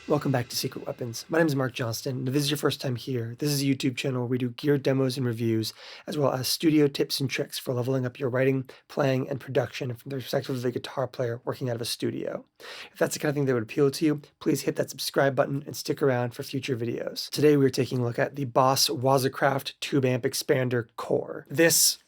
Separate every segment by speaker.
Speaker 1: Welcome back to Secret Weapons. My name is Mark Johnston, and if this is your first time here, this is a YouTube channel where we do gear demos and reviews, as well as studio tips and tricks for leveling up your writing, playing, and production from the perspective of a guitar player working out of a studio. If that's the kind of thing that would appeal to you, please hit that subscribe button and stick around for future videos. Today we're taking a look at the Boss WAZA Tube Amp Expander Core. This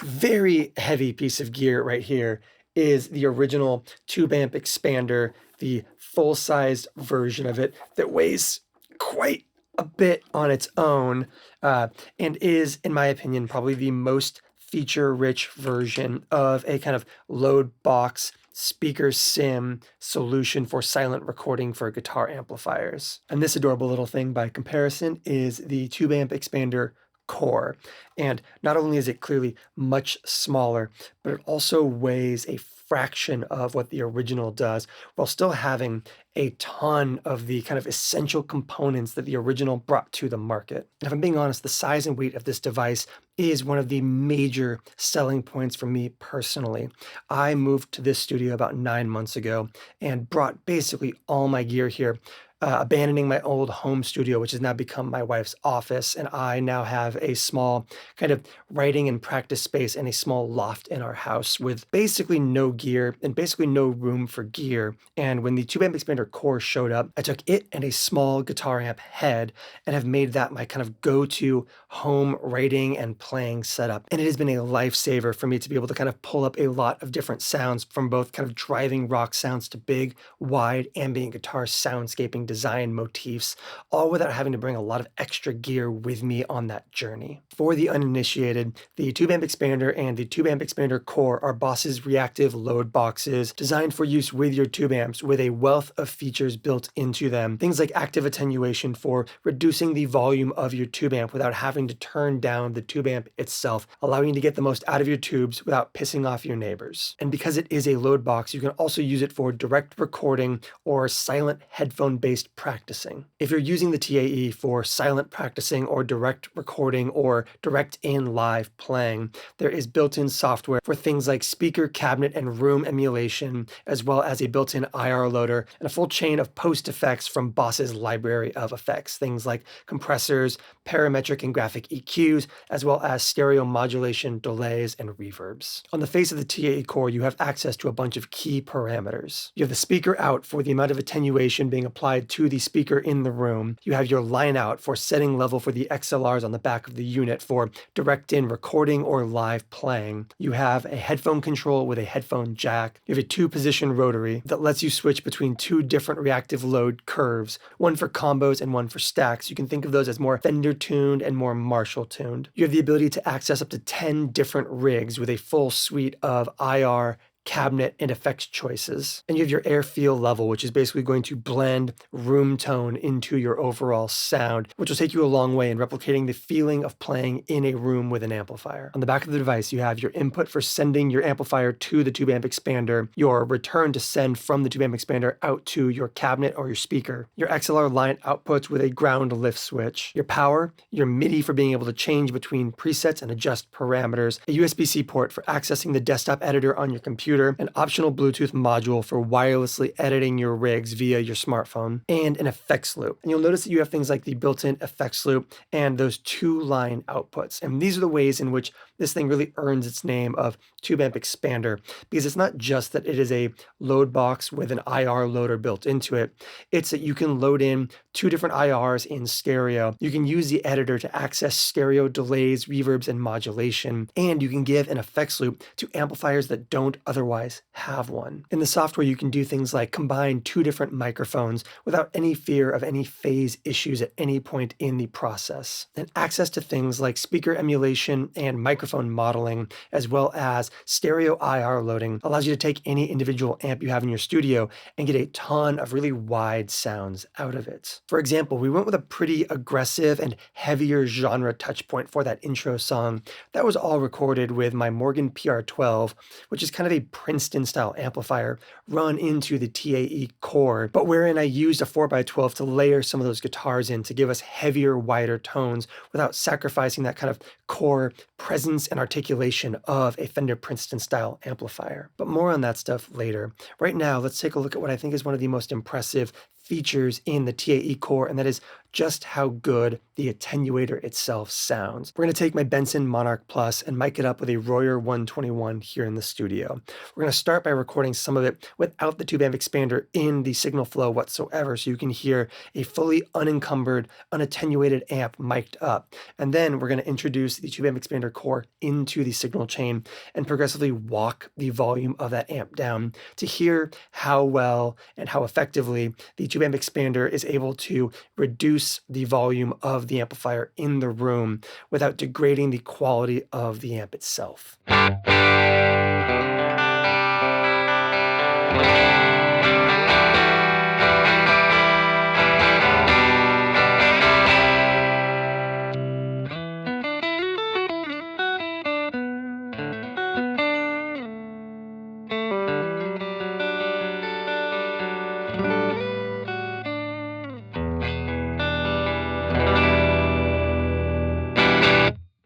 Speaker 1: very heavy piece of gear right here is the original tube amp expander, the full-sized version of it that weighs quite a bit on its own, and is, in my opinion, probably the most feature-rich version of a kind of load box speaker sim solution for silent recording for guitar amplifiers. And this adorable little thing by comparison is the tube amp expander Core. And not only is it clearly much smaller, but it also weighs a fraction of what the original does, while still having a ton of the kind of essential components that the original brought to the market. And if I'm being honest, the size and weight of this device is one of the major selling points for me personally. I moved to this studio about 9 months ago and brought basically all my gear here, abandoning my old home studio, which has now become my wife's office. And I now have a small kind of writing and practice space and a small loft in our house with basically no gear and basically no room for gear. And when the Tube Amp Expander Core showed up, I took it and a small guitar amp head and have made that my kind of go-to home writing and playing setup. And it has been a lifesaver for me to be able to kind of pull up a lot of different sounds, from both kind of driving rock sounds to big, wide, ambient guitar soundscaping design motifs, all without having to bring a lot of extra gear with me on that journey. For the uninitiated, the Tube Amp Expander and the Tube Amp Expander Core are Boss's reactive load boxes designed for use with your tube amps, with a wealth of features built into them. Things like active attenuation for reducing the volume of your tube amp without having to turn down the tube amp itself, allowing you to get the most out of your tubes without pissing off your neighbors. And because it is a load box, you can also use it for direct recording or silent headphone-based practicing. If you're using the TAE for silent practicing or direct recording or direct in live playing, there is built-in software for things like speaker, cabinet, and room emulation, as well as a built-in IR loader and a full chain of post effects from Boss's library of effects, things like compressors, parametric and graphic EQs, as well as stereo modulation, delays, and reverbs. On the face of the TAE Core, you have access to a bunch of key parameters. You have the speaker out for the amount of attenuation being applied to the speaker in the room. You have your line out for setting level for the XLRs on the back of the unit for direct in recording or live playing. You have a headphone control with a headphone jack. You have a 2-position rotary that lets you switch between 2 different reactive load curves, one for combos and one for stacks. You can think of those as more Fender tuned and more Marshall tuned. You have the ability to access up to 10 different rigs with a full suite of IR, cabinet, and effects choices. And you have your air feel level, which is basically going to blend room tone into your overall sound, which will take you a long way in replicating the feeling of playing in a room with an amplifier. On the back of the device, you have your input for sending your amplifier to the Tube Amp Expander, your return to send from the Tube Amp Expander out to your cabinet or your speaker, your XLR line outputs with a ground lift switch, your power, your MIDI for being able to change between presets and adjust parameters, a USB-C port for accessing the desktop editor on your computer, an optional Bluetooth module for wirelessly editing your rigs via your smartphone, and an effects loop. And you'll notice that you have things like the built-in effects loop and those 2-line outputs. And these are the ways in which this thing really earns its name of Tube Amp Expander, because it's not just that it is a load box with an IR loader built into it, it's that you can load in 2 different IRs in stereo. You can use the editor to access stereo delays, reverbs, and modulation, and you can give an effects loop to amplifiers that don't otherwise have one. In the software, you can do things like combine 2 different microphones without any fear of any phase issues at any point in the process. And access to things like speaker emulation and microphone modeling, as well as stereo IR loading, allows you to take any individual amp you have in your studio and get a ton of really wide sounds out of it. For example, we went with a pretty aggressive and heavier genre touchpoint for that intro song. That was all recorded with my Morgan PR12, which is kind of a Princeton style amplifier run into the TAE Core, but wherein I used a 4x12 to layer some of those guitars in to give us heavier, wider tones without sacrificing that kind of core presence and articulation of a Fender Princeton style amplifier. But more on that stuff later. Right now, let's take a look at what I think is one of the most impressive features in the TAE core, and that is just how good the attenuator itself sounds. We're going to take my Benson Monarch Plus and mic it up with a Royer 121 here in the studio. We're going to start by recording some of it without the tube amp expander in the signal flow whatsoever, so you can hear a fully unencumbered, unattenuated amp mic'd up. And then we're going to introduce the tube amp expander core into the signal chain and progressively walk the volume of that amp down to hear how well and how effectively the tube amp expander is able to reduce the volume of the amplifier in the room without degrading the quality of the amp itself.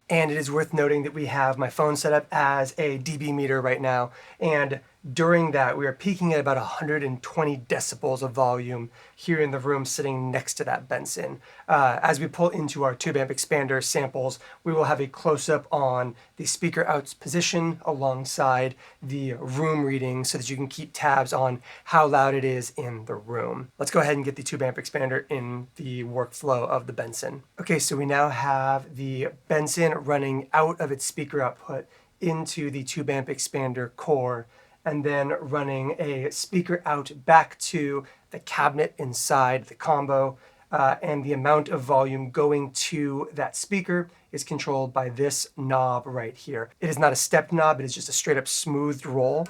Speaker 1: And it is worth noting that we have my phone set up as a dB meter right now, and during that we are peaking at about 120 decibels of volume here in the room sitting next to that Benson. As we pull into our tube amp expander samples, we will have a close-up on the speaker out's position alongside the room reading so that you can keep tabs on how loud it is in the room. Let's go ahead and get the tube amp expander in the workflow of the Benson. Okay, so we now have the Benson running out of its speaker output into the tube amp expander core, and then running a speaker out back to the cabinet inside the combo, and the amount of volume going to that speaker is controlled by this knob right here. It is not a step knob, it is just a straight up smoothed roll.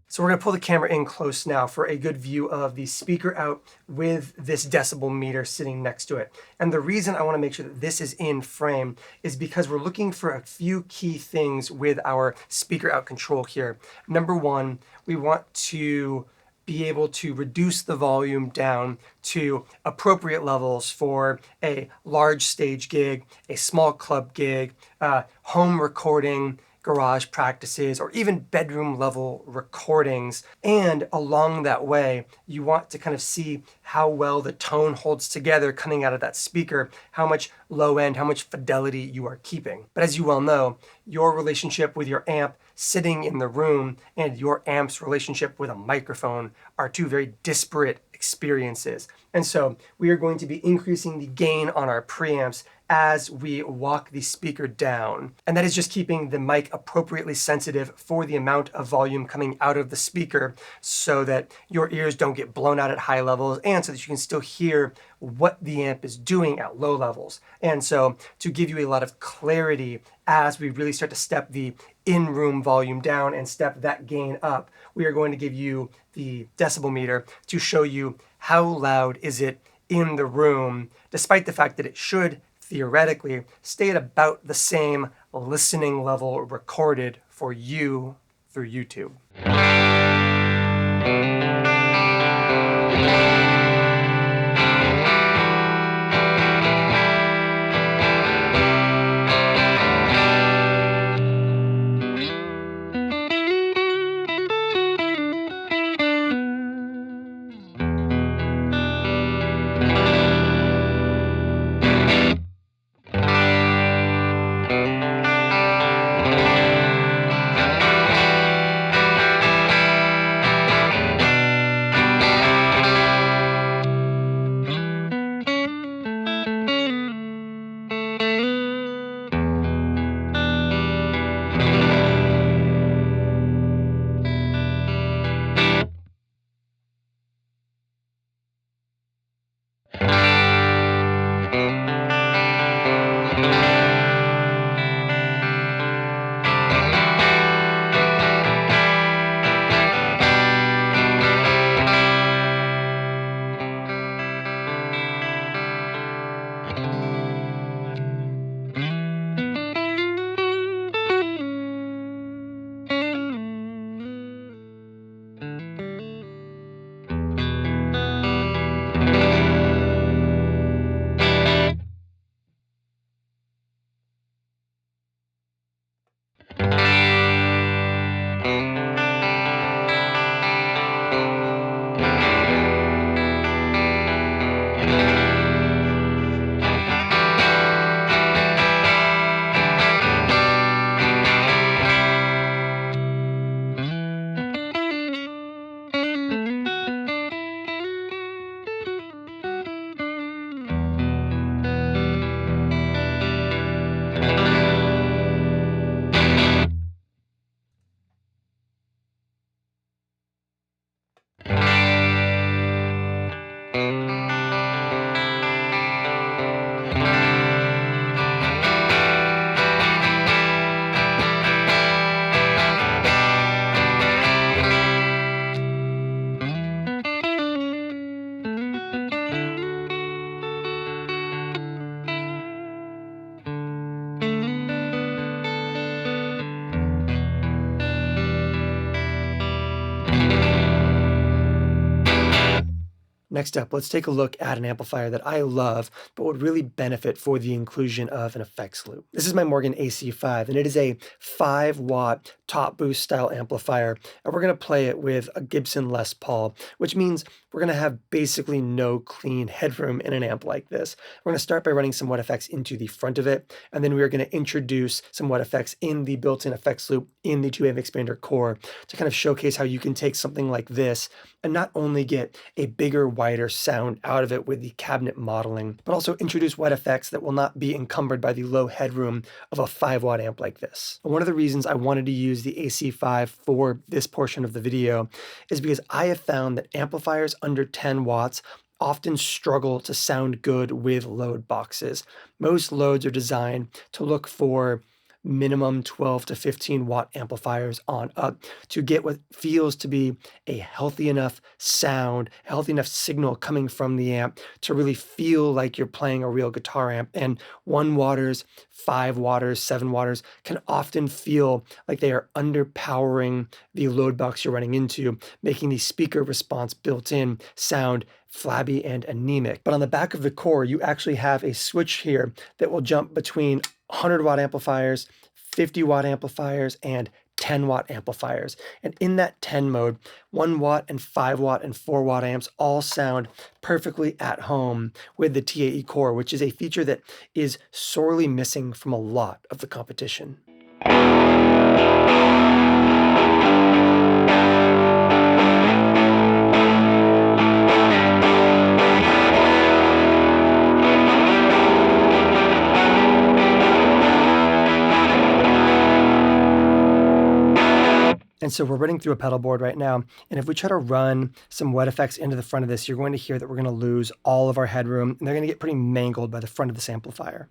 Speaker 1: So we're going to pull the camera in close now for a good view of the speaker out with this decibel meter sitting next to it. And the reason I want to make sure that this is in frame is because we're looking for a few key things with our speaker out control here. Number one, we want to be able to reduce the volume down to appropriate levels for a large stage gig, a small club gig, home recording, garage practices, or even bedroom level recordings. And along that way, you want to kind of see how well the tone holds together coming out of that speaker, how much low end, how much fidelity you are keeping. But as you well know, your relationship with your amp sitting in the room and your amp's relationship with a microphone are two very disparate experiences. And so we are going to be increasing the gain on our preamps as we walk the speaker down. And that is just keeping the mic appropriately sensitive for the amount of volume coming out of the speaker so that your ears don't get blown out at high levels, and so that you can still hear what the amp is doing at low levels. And so to give you a lot of clarity as we really start to step the in-room volume down and step that gain up, we are going to give you the decibel meter to show you how loud is it in the room, despite the fact that it should theoretically stay at about the same listening level recorded for you through YouTube. Next up, let's take a look at an amplifier that I love, but would really benefit for the inclusion of an effects loop. This is my Morgan AC5, and it is a 5-watt top boost style amplifier, and we're going to play it with a Gibson Les Paul, which means we're going to have basically no clean headroom in an amp like this. We're going to start by running some wet effects into the front of it, and then we are going to introduce some wet effects in the built-in effects loop in the tube amp expander core to kind of showcase how you can take something like this and not only get a bigger, wider sound out of it with the cabinet modeling, but also introduce wet effects that will not be encumbered by the low headroom of a 5-watt amp like this. And one of the reasons I wanted to use the AC5 for this portion of the video is because I have found that amplifiers under 10 watts often struggle to sound good with load boxes. Most loads are designed to look for minimum 12 to 15 watt amplifiers on up to get what feels to be a healthy enough sound, a healthy enough signal coming from the amp to really feel like you're playing a real guitar amp. And 1 watters, 5 watters, 7 watters can often feel like they are underpowering the load box you're running into, making the speaker response built in sound flabby and anemic. But on the back of the core, you actually have a switch here that will jump between 100-watt amplifiers, 50-watt amplifiers, and 10-watt amplifiers. And in that 10 mode, 1-watt and 5-watt and 4-watt amps all sound perfectly at home with the TAE core, which is a feature that is sorely missing from a lot of the competition. And so we're running through a pedal board right now, and if we try to run some wet effects into the front of this, you're going to hear that we're going to lose all of our headroom, and they're going to get pretty mangled by the front of this amplifier.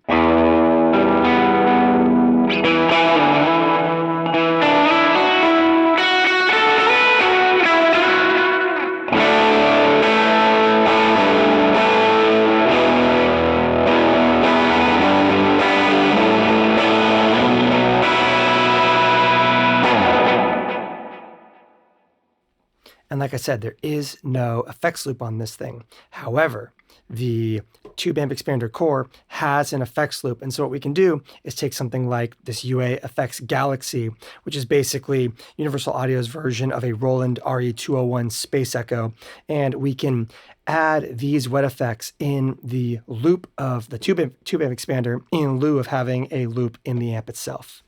Speaker 1: And like I said, there is no effects loop on this thing. However, the tube amp expander core has an effects loop. And so what we can do is take something like this UA Effects Galaxy, which is basically Universal Audio's version of a Roland RE201 Space Echo. And we can add these wet effects in the loop of the tube amp expander in lieu of having a loop in the amp itself.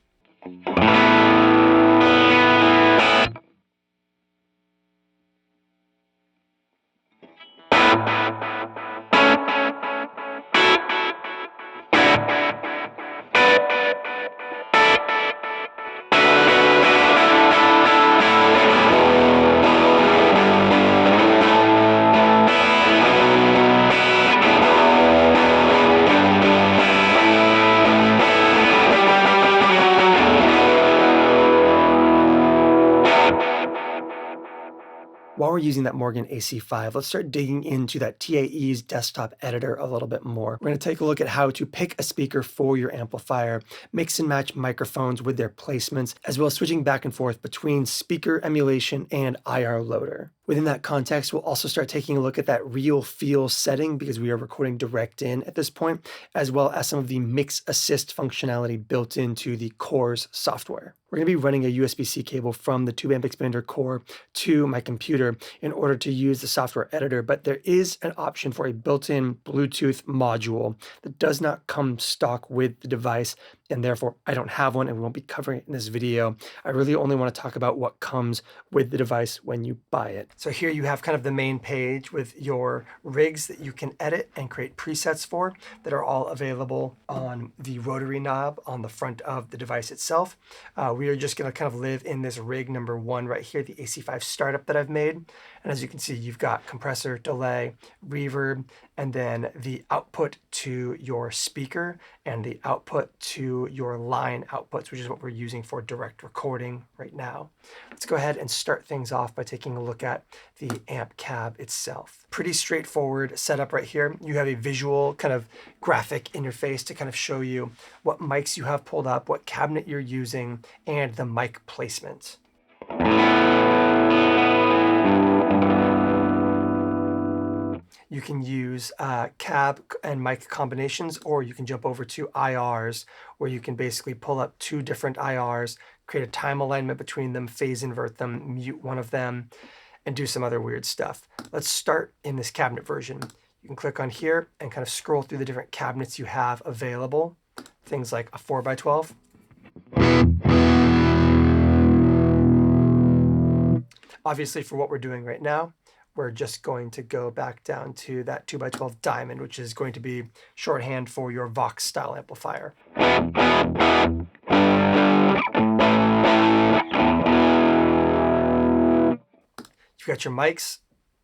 Speaker 1: While we're using that Morgan AC5, let's start digging into that TAE's desktop editor a little bit more. We're going to take a look at how to pick a speaker for your amplifier, mix and match microphones with their placements, as well as switching back and forth between speaker emulation and IR loader. Within that context, we'll also start taking a look at that real feel setting because we are recording direct in at this point, as well as some of the mix assist functionality built into the core's software. We're going to be running a USB-C cable from the tube amp expander core to my computer in order to use the software editor, but there is an option for a built-in Bluetooth module that does not come stock with the device and therefore I don't have one and we won't be covering it in this video. I really only want to talk about what comes with the device when you buy it. So here you have kind of the main page with your rigs that you can edit and create presets for that are all available on the rotary knob on the front of the device itself. We are just going to kind of live in this rig number 1 right here, the AC5 startup that I've made. And as you can see, you've got compressor, delay, reverb, and then the output to your speaker and the output to your line outputs, which is what we're using for direct recording right now. Let's go ahead and start things off by taking a look at the amp cab itself. Pretty straightforward setup right here. You have a visual kind of graphic interface to kind of show you what mics you have pulled up, what cabinet you're using, and the mic placement. You can use cab and mic combinations, or you can jump over to IRs, where you can basically pull up 2 different IRs, create a time alignment between them, phase invert them, mute one of them, and do some other weird stuff. Let's start in this cabinet version. You can click on here and kind of scroll through the different cabinets you have available. Things like a 4x12. Obviously, for what we're doing right now, we're just going to go back down to that 2x12 diamond, which is going to be shorthand for your Vox style amplifier. You've got your mics.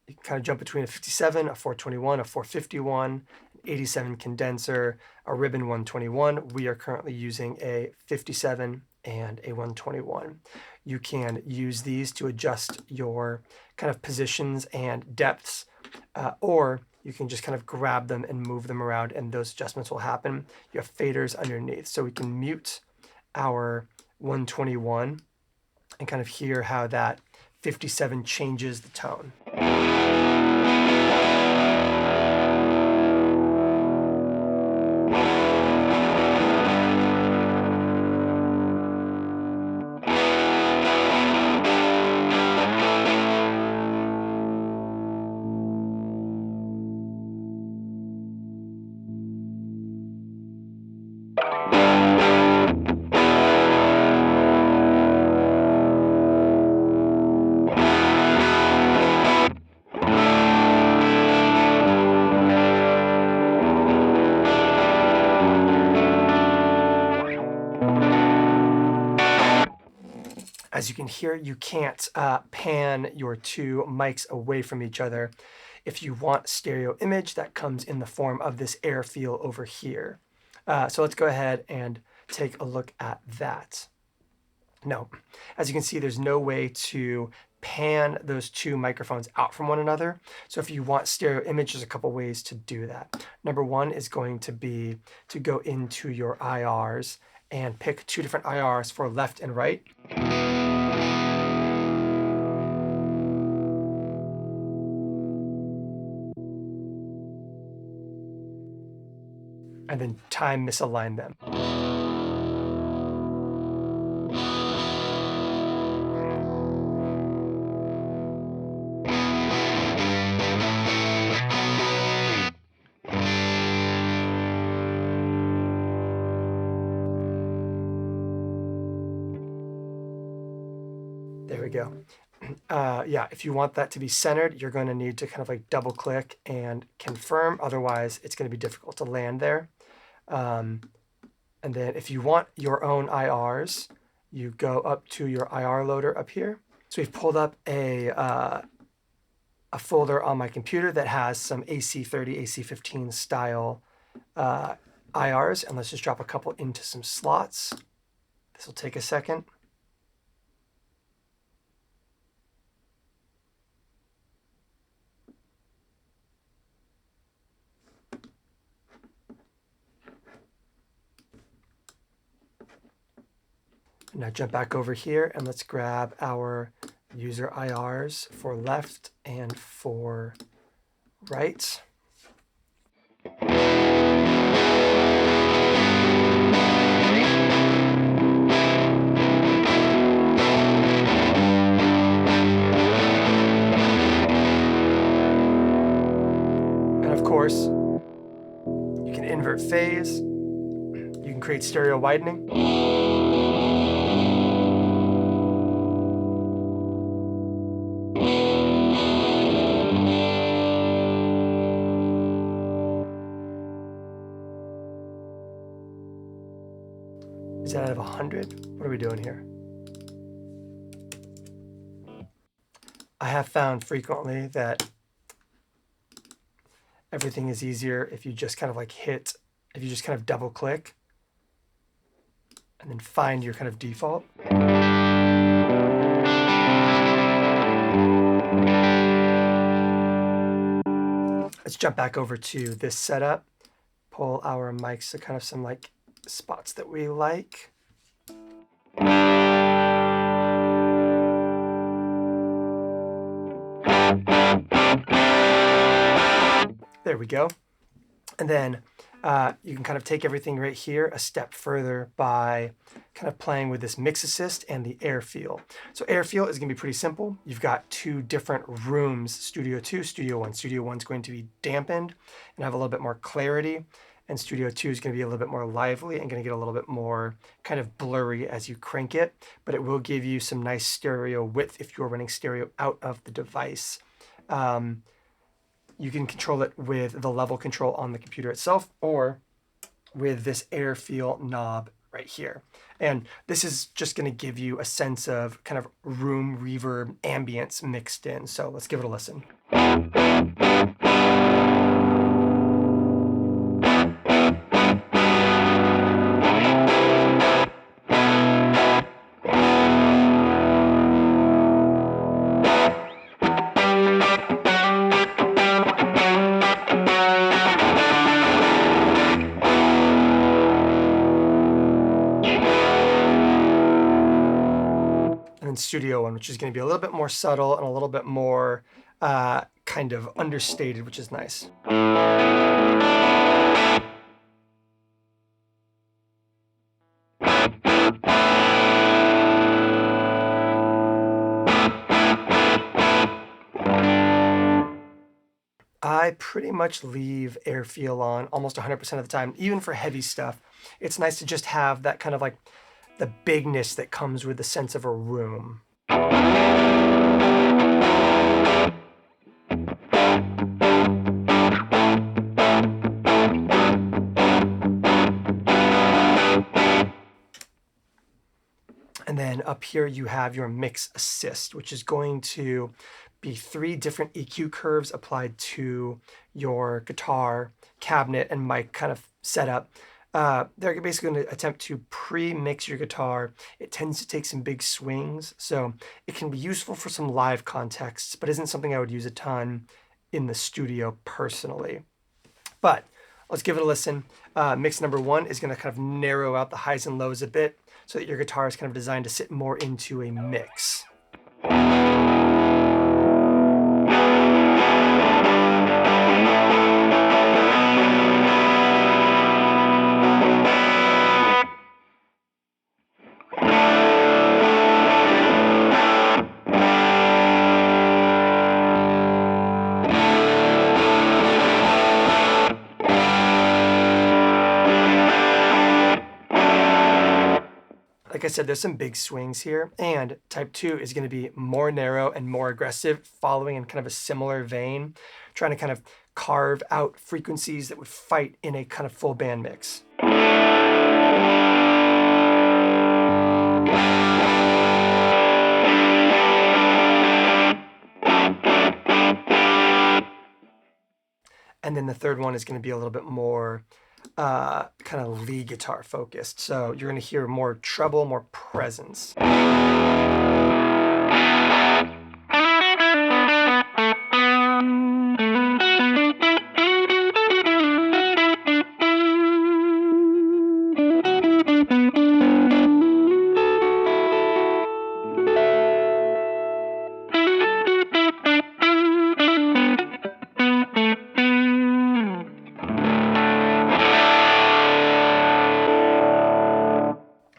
Speaker 1: You can kind of jump between a 57, a 421, a 451, an 87 condenser, a ribbon 121. We are currently using a 57 and a 121. You can use these to adjust your kind of positions and depths, or you can just kind of grab them and move them around, and those adjustments will happen. You have faders underneath, so we can mute our 121 and kind of hear how that 57 changes the tone. As you can hear, you can't pan your 2 mics away from each other. If you want stereo image, that comes in the form of this air feel over here. So let's go ahead and take a look at that. No, as you can see, there's no way to pan those 2 microphones out from one another. So if you want stereo image, there's a couple ways to do that. Number 1 is going to be to go into your IRs and pick 2 different IRs for left and right. And then time misalign them. There we go. Yeah, if you want that to be centered, you're going to need to kind of like double click and confirm. Otherwise, it's going to be difficult to land there. And then if you want your own IRs, you go up to your IR loader up here. So we've pulled up a folder on my computer that has some AC30, AC15 style IRs. And let's just drop a couple into some slots. This will take a second. Now jump back over here and let's grab our user IRs for left and for right. And of course, you can invert phase. You can create stereo widening. Is that out of 100? What are we doing here? I have found frequently that everything is easier if you just kind of like if you just kind of double click and then find your kind of default. Let's jump back over to this setup, pull our mics to kind of some like spots that we like. There we go. And then you can kind of take everything right here a step further by kind of playing with this mix assist and the air feel. So air feel is going to be pretty simple. You've got two different rooms, Studio 2, Studio 1. Studio 1 is going to be dampened and have a little bit more clarity. And Studio 2 is going to be a little bit more lively and going to get a little bit more kind of blurry as you crank it. But it will give you some nice stereo width if you're running stereo out of the device. You can control it with the level control on the computer itself or with this air feel knob right here. And this is just going to give you a sense of kind of room reverb ambience mixed in. So let's give it a listen. And Studio 1, which is going to be a little bit more subtle and a little bit more kind of understated, which is nice. I pretty much leave air feel on almost 100% of the time, even for heavy stuff. It's nice to just have that kind of like the bigness that comes with the sense of a room. And then up here you have your mix assist, which is going to be 3 different EQ curves applied to your guitar, cabinet, and mic kind of setup. They're basically going to attempt to pre-mix your guitar. It tends to take some big swings, so it can be useful for some live contexts, but isn't something I would use a ton in the studio personally. But let's give it a listen. Mix number 1 is going to kind of narrow out the highs and lows a bit so that your guitar is kind of designed to sit more into a mix. Like I said, there's some big swings here, and type 2 is going to be more narrow and more aggressive, following in kind of a similar vein, trying to kind of carve out frequencies that would fight in a kind of full band mix. And then the third one is going to be a little bit more kind of lead guitar focused. So you're going to hear more treble, more presence.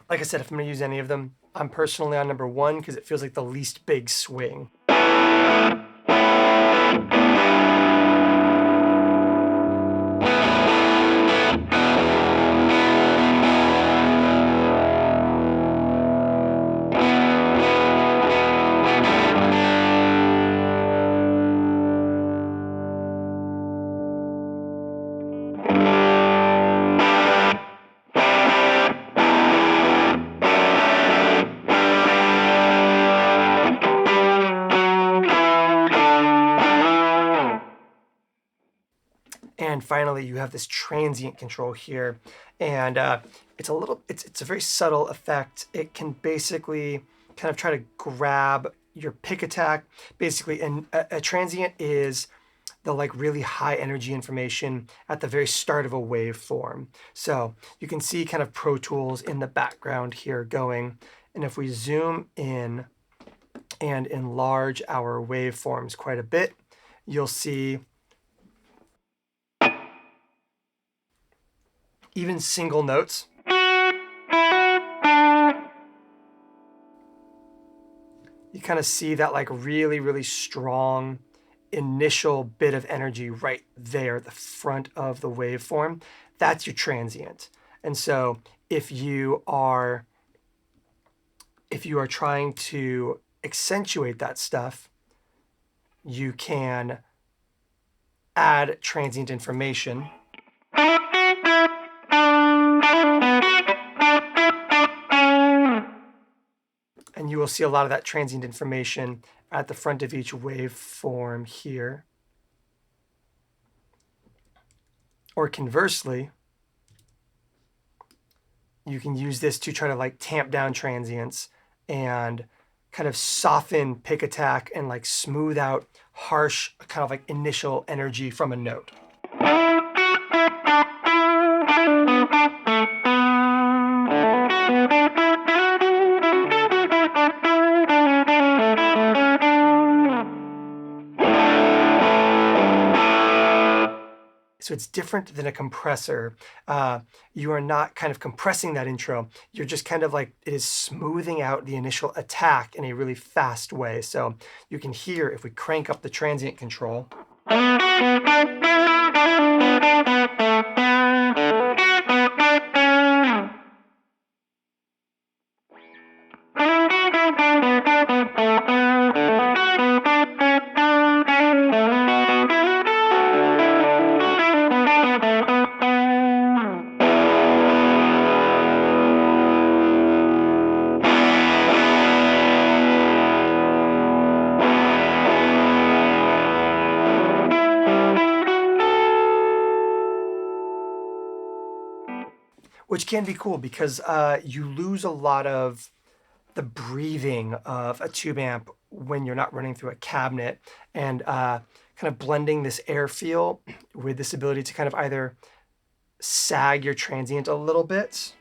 Speaker 1: Like I said, if I'm going to use any of them, I'm personally on number 1 because it feels like the least big swing. And finally, you have this transient control here, and it's a very subtle effect. It can basically kind of try to grab your pick attack. Basically, and a transient is the like really high energy information at the very start of a waveform. So you can see kind of Pro Tools in the background here going. And if we zoom in and enlarge our waveforms quite a bit, you'll see even single notes. You kind of see that like really, really strong initial bit of energy right there at the front of the waveform. That's your transient. And so if you are trying to accentuate that stuff, you can add transient information. And you will see a lot of that transient information at the front of each waveform here. Or conversely, you can use this to try to like tamp down transients and kind of soften pick attack and like smooth out harsh kind of like initial energy from a note. So it's different than a compressor. You are not kind of compressing that intro. You're just kind of like, it is smoothing out the initial attack in a really fast way. So you can hear if we crank up the transient control. Which can be cool because you lose a lot of the breathing of a tube amp when you're not running through a cabinet, and kind of blending this air feel with this ability to kind of either sag your transient a little bit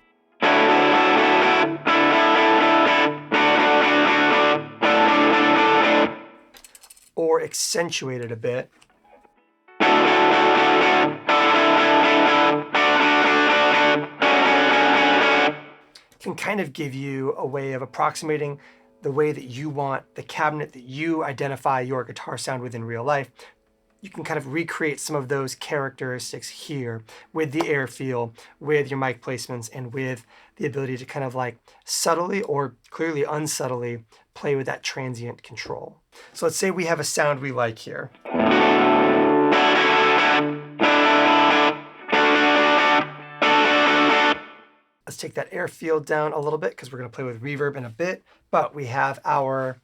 Speaker 1: or accentuate it a bit. Can kind of give you a way of approximating the way that you want the cabinet that you identify your guitar sound with in real life. You can kind of recreate some of those characteristics here with the air feel, with your mic placements, and with the ability to kind of like subtly or clearly unsubtly play with that transient control. So let's say we have a sound we like here. Let's take that air field down a little bit because we're going to play with reverb in a bit. But we have our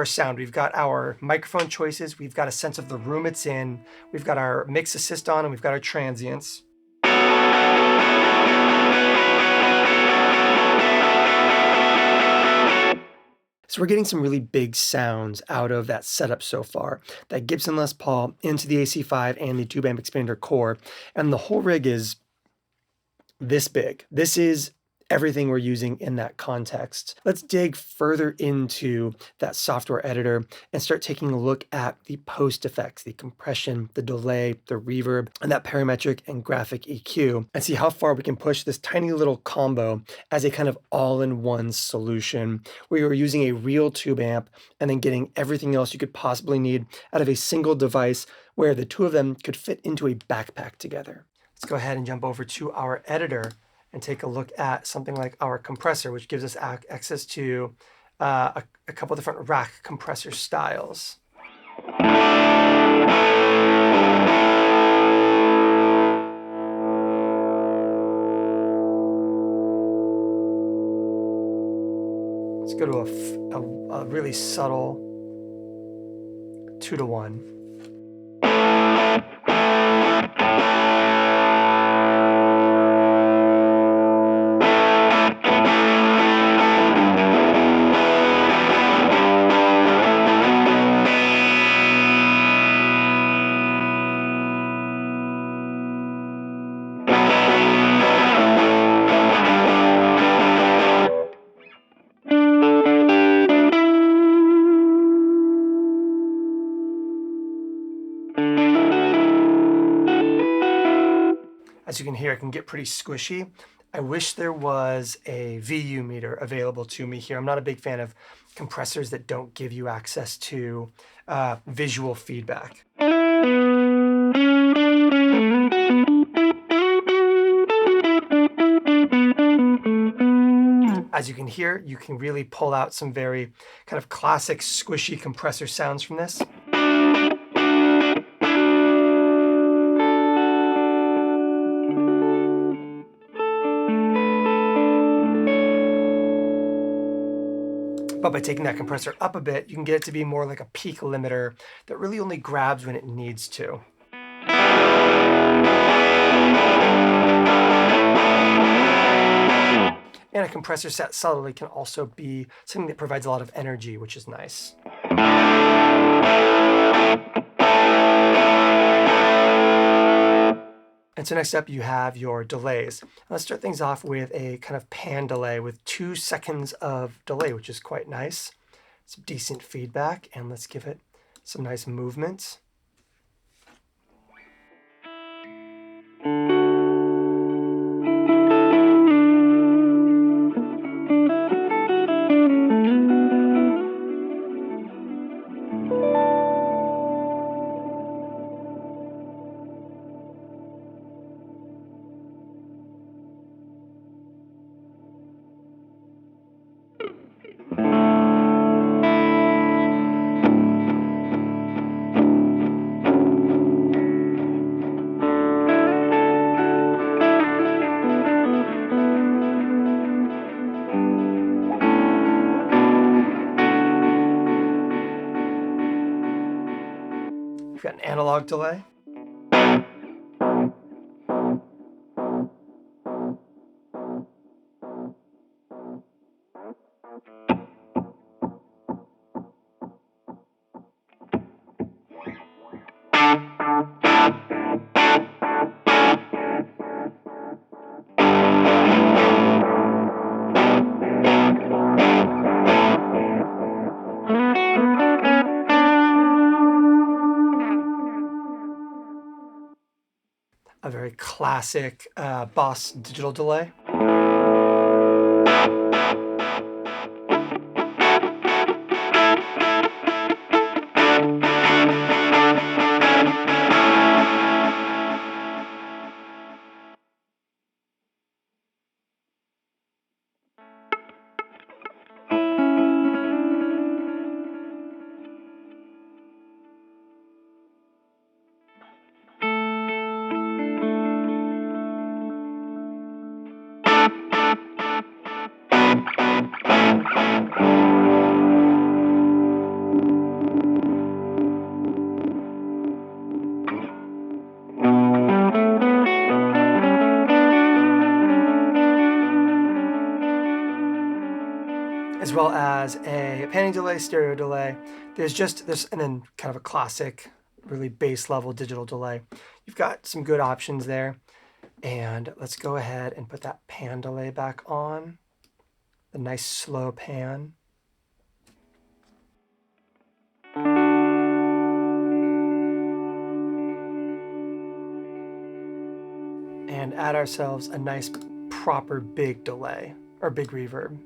Speaker 1: sound. We've got our microphone choices. We've got a sense of the room it's in. We've got our mix assist on, and we've got our transients. So we're getting some really big sounds out of that setup so far. That Gibson Les Paul into the AC5 and the tube amp expander core. And the whole rig is this big. This is everything we're using in that context. Let's dig further into that software editor and start taking a look at the post effects, the compression, the delay, the reverb, and that parametric and graphic EQ, and see how far we can push this tiny little combo as a kind of all-in-one solution where you're using a real tube amp and then getting everything else you could possibly need out of a single device where the two of them could fit into a backpack together. Let's go ahead and jump over to our editor and take a look at something like our compressor, which gives us access to a couple different rack compressor styles. Let's go to a really subtle 2-to-1. As you can hear, it can get pretty squishy. I wish there was a VU meter available to me here. I'm not a big fan of compressors that don't give you access to visual feedback. As you can hear, you can really pull out some very kind of classic squishy compressor sounds from this. But by taking that compressor up a bit, you can get it to be more like a peak limiter that really only grabs when it needs to. And a compressor set subtly can also be something that provides a lot of energy, which is nice. And so next up you have your delays. Let's start things off with a kind of pan delay with 2 seconds of delay, which is quite nice. Some decent feedback, and let's give it some nice movements. We've got an analog delay. A very classic Boss digital delay. As well as a panning delay, stereo delay. There's just this, and then kind of a classic, really base level digital delay. You've got some good options there. And let's go ahead and put that pan delay back on. The nice slow pan. And add ourselves a nice proper big delay, or big reverb.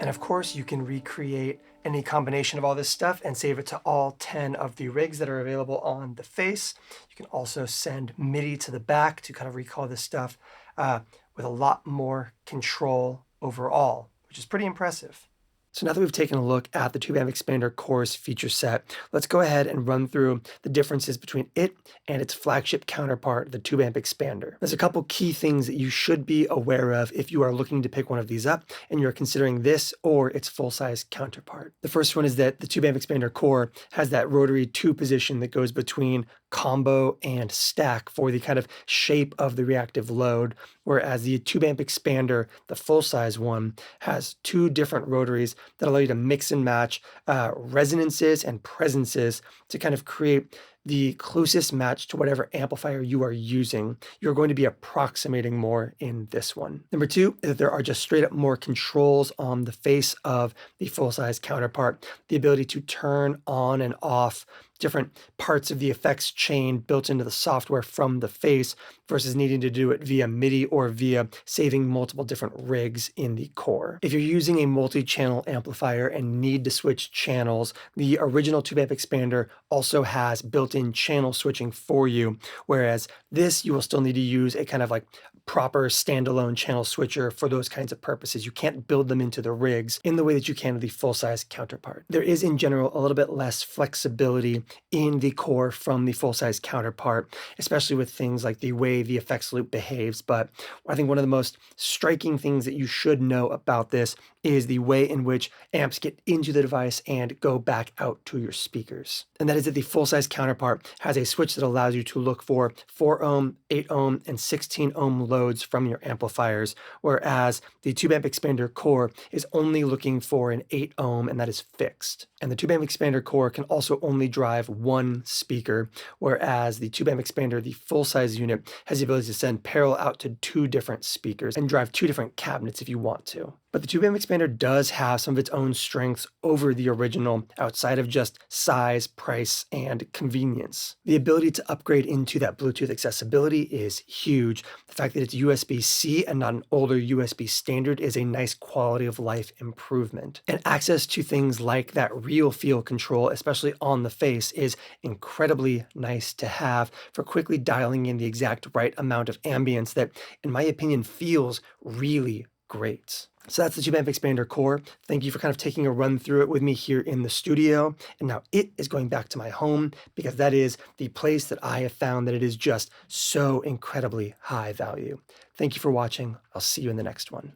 Speaker 1: And of course, you can recreate any combination of all this stuff and save it to all 10 of the rigs that are available on the face. You can also send MIDI to the back to kind of recall this stuff with a lot more control overall, which is pretty impressive. So now that we've taken a look at the Tube Amp Expander Core's feature set, let's go ahead and run through the differences between it and its flagship counterpart, the Tube Amp Expander. There's a couple key things that you should be aware of if you are looking to pick one of these up and you're considering this or its full-size counterpart. The first one is that the Tube Amp Expander Core has that rotary tube position that goes between combo and stack for the kind of shape of the reactive load, whereas the Tube Amp Expander, the full-size one, has two different rotaries that allow you to mix and match resonances and presences to kind of create the closest match to whatever amplifier you are using. You're going to be approximating more in this one. Number two is that there are just straight up more controls on the face of the full-size counterpart. The ability to turn on and off different parts of the effects chain built into the software from the face versus needing to do it via MIDI or via saving multiple different rigs in the core. If you're using a multi-channel amplifier and need to switch channels, the original Tube Amp Expander also has built-in channel switching for you, whereas this you will still need to use a kind of like proper standalone channel switcher for those kinds of purposes. You can't build them into the rigs in the way that you can with the full-size counterpart. There is in general a little bit less flexibility in the core from the full-size counterpart, especially with things like the way the effects loop behaves. But I think one of the most striking things that you should know about this is the way in which amps get into the device and go back out to your speakers. And that is that the full-size counterpart has a switch that allows you to look for 4 ohm, 8 ohm, and 16 ohm loads from your amplifiers, whereas the Tube Amp Expander Core is only looking for an 8 ohm, and that is fixed. And the Tube Amp Expander Core can also only drive one speaker, whereas the Tube Amp Expander, the full-size unit, has the ability to send parallel out to 2 different speakers and drive 2 different cabinets if you want to. But the Tube Amp Expander does have some of its own strengths over the original outside of just size, price, and convenience. The ability to upgrade into that Bluetooth accessibility is huge. The fact that it's USB-C and not an older USB standard is a nice quality of life improvement. And access to things like that real feel control, especially on the face, is incredibly nice to have for quickly dialing in the exact right amount of ambience that, in my opinion, feels really great. So that's the Tube Amp Expander Core. Thank you for kind of taking a run through it with me here in the studio. And now it is going back to my home because that is the place that I have found that it is just so incredibly high value. Thank you for watching. I'll see you in the next one.